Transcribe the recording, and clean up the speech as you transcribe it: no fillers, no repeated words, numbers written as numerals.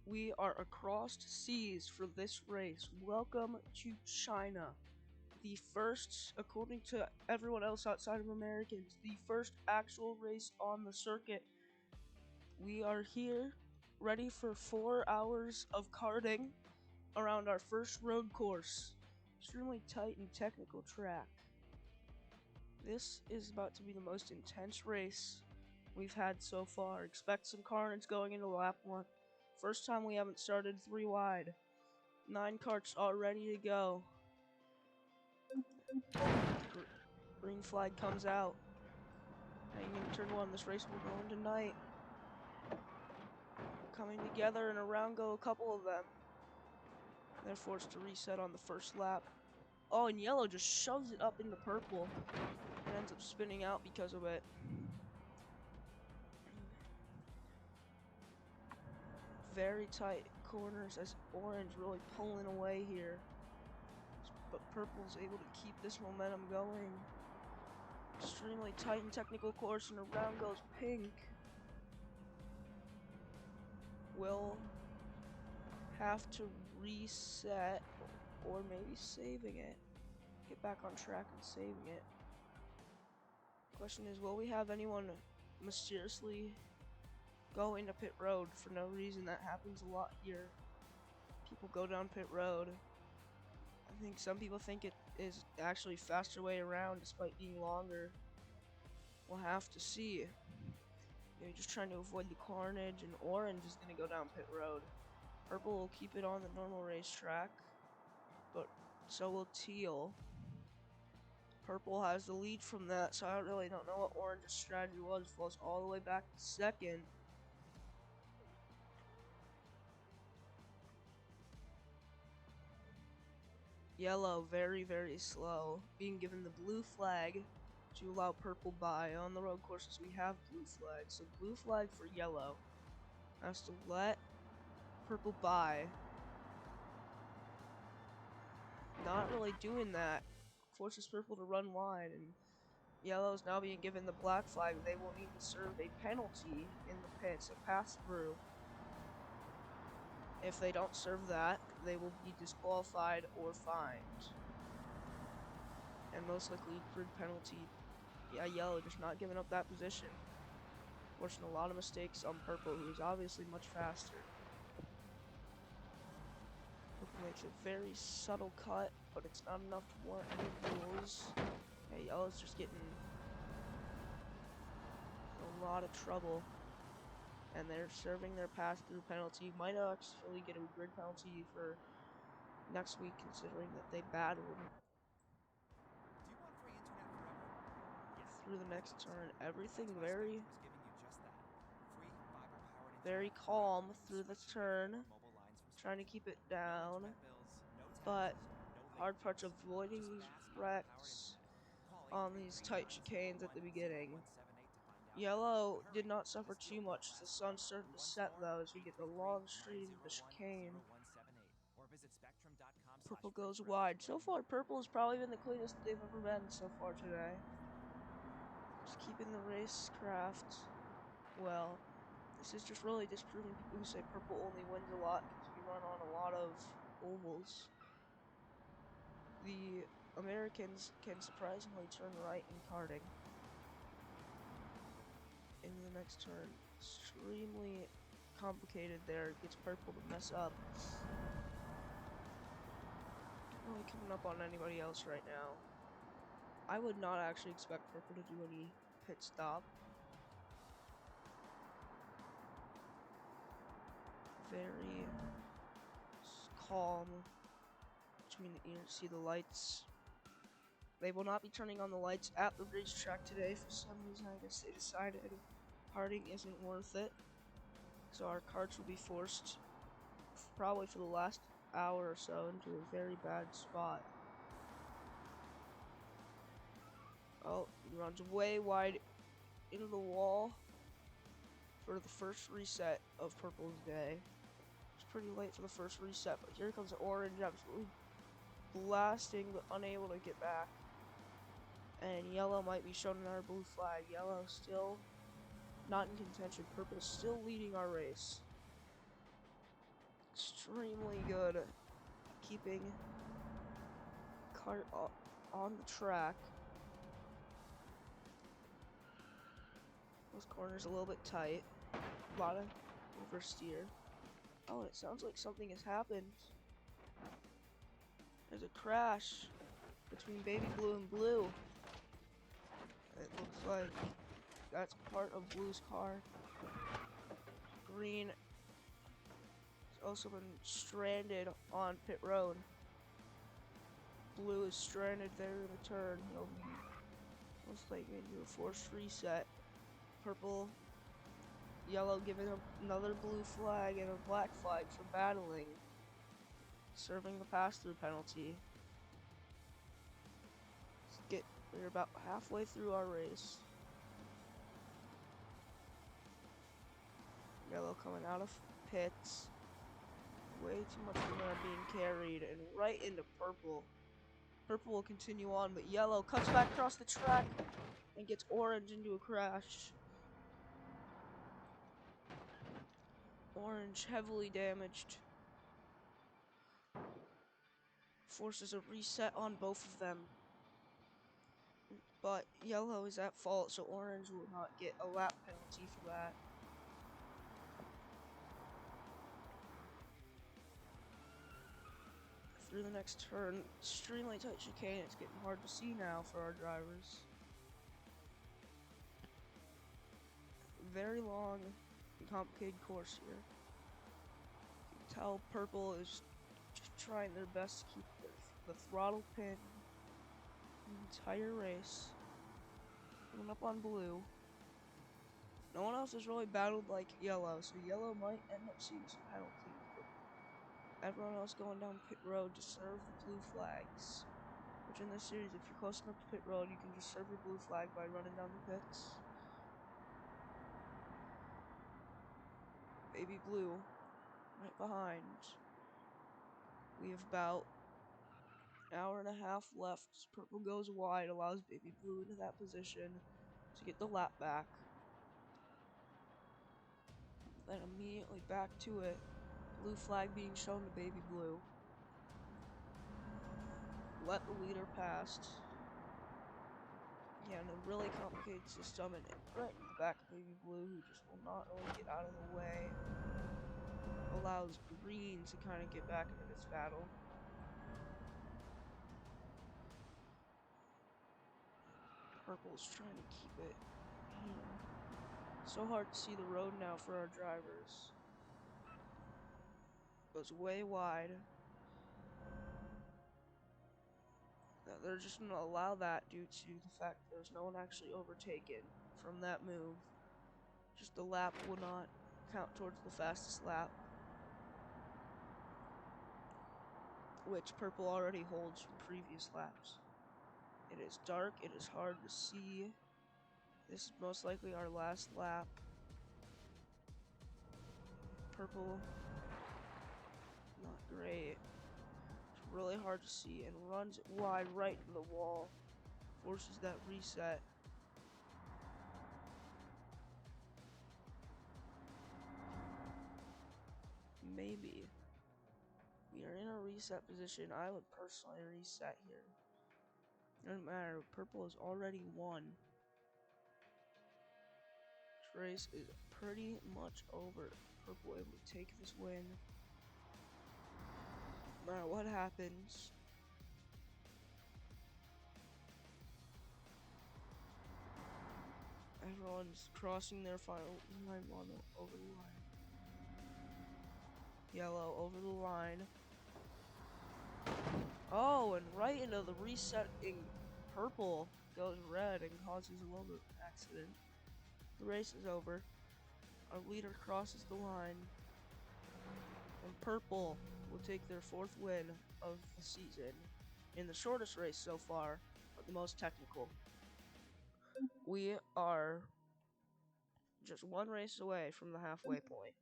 We are across seas for this race. Welcome to China. The first, according to everyone else outside of Americans, the first actual race on the circuit. We are here, ready for 4 hours of karting around our first road course. Extremely tight and technical track. This is about to be the most intense race we've had so far. Expect some carnage going into lap 1. First time we haven't started 3 wide. 9 carts all ready to go. Green flag comes out. Heading into turn 1. This race will go into night. Coming together and around go a couple of them. They're forced to reset on the first lap. Oh, and yellow just shoves it up into purple and ends up spinning out because of it. Very tight corners as orange really pulling away here. But purple's able to keep this momentum going. Extremely tight and technical course, and around goes pink. Will have to reset, or maybe saving it. Get back on track and saving it. Question is, will we have anyone mysteriously go into pit road for no reason? That happens a lot here. People go down pit road. I think some people think it is actually a faster way around despite being longer. We'll have to see. Maybe just trying to avoid the carnage, and orange is going to go down pit road. Purple will keep it on the normal racetrack, but so will teal. Purple has the lead from that, so I really don't know what orange's strategy was. Falls all the way back to second. Yellow, very, very slow, being given the blue flag to allow purple by. On the road courses, we have blue flags. So blue flag for yellow has to let purple by. Not really doing that. Forces purple to run wide, and yellow is now being given the black flag. They will need to serve a penalty in the pits, a pass through. If they don't serve that, they will be disqualified or fined. And most likely grid penalty. Yeah, yellow just not giving up that position. Forcing a lot of mistakes on purple, who is obviously much faster. Purple makes a very subtle cut, but it's not enough to warrant any rules. Yeah, yellow's just getting a lot of trouble. And they're serving their pass-through penalty. Might actually get a grid penalty for next week, considering that they battled through the next turn. Everything very calm through the turn, trying to keep it down, but hard part avoiding these wrecks on these tight chicanes at the beginning. Yellow did not suffer too much. The sun's starting to set though as we get the long straight into the chicane. Purple goes wide. So far, purple has probably been the cleanest they've ever been so far today. Just keeping the racecraft well. This is just really disproving people who say purple only wins a lot because we run on a lot of ovals. The Americans can surprisingly turn right in karting. In the next turn, extremely complicated there. Gets purple to mess up. Not really coming up on anybody else right now. I would not actually expect purple to do any pit stop. Very calm between the ears. See the lights. They will not be turning on the lights at the racetrack today. For some reason, I guess they decided karting isn't worth it. So our carts will be forced, probably for the last hour or so, into a very bad spot. Oh, he runs way wide into the wall for the first reset of purple's day. It's pretty late for the first reset, but here comes orange, absolutely blasting, but unable to get back. And yellow might be shown another blue flag. Yellow still not in contention. Purple still leading our race. extremely good at keeping cart on the track. Those corners a little bit tight. A lot of oversteer. Oh, and it sounds like something has happened. There's a crash between Baby Blue and Blue. It looks like that's part of Blue's car. Green has also been stranded on pit road. Blue is stranded there in the turn. He'll be most likely into a forced reset. Purple, yellow giving him another blue flag and a black flag for battling, serving the pass-through penalty. We're about halfway through our race. Yellow coming out of pits. Way too much momentum being carried and right into purple. Purple will continue on, but yellow cuts back across the track and gets orange into a crash. Orange heavily damaged. Forces a reset on both of them. But yellow is at fault, so orange will not get a lap penalty for that. Through the next turn, extremely tight chicane. It's getting hard to see now for our drivers. Very long and complicated course here. You can tell purple is just trying their best to keep the throttle pin the entire race. Coming up on blue. No one else has really battled like yellow, so yellow might end up seeing some penalties. But everyone else going down pit road to serve the blue flags. Which in this series, if you're close enough to pit road, you can just serve your blue flag by running down the pits. Baby Blue, right behind. We have about an hour and a half left. Purple goes wide, allows Baby Blue into that position to get the lap back. Then immediately back to it. Blue flag being shown to Baby Blue. Let the leader past. Again, a really complicated system, and right in the back of Baby Blue, who just will not really get out of the way. Allows green to kind of get back into this battle. Purple's trying to keep it here. So hard to see the road now for our drivers. Goes way wide. They're just going to allow that due to the fact that there's no one actually overtaken from that move. Just the lap will not count towards the fastest lap, which purple already holds from previous laps. It is dark, it is hard to see. This is most likely our last lap. Purple, not great. It's really hard to see and runs it wide right into the wall. Forces that reset. Maybe. We are in a reset position. I would personally reset here. Doesn't matter. Purple has already won. This race is pretty much over. Purple able to take this win. No matter what happens. Everyone's crossing their final line over the line. Yellow over the line. Oh, and right into the resetting purple goes red and causes a little bit of an accident. The race is over. Our leader crosses the line. And purple will take their 4th win of the season in the shortest race so far, but the most technical. We are just one race away from the halfway point.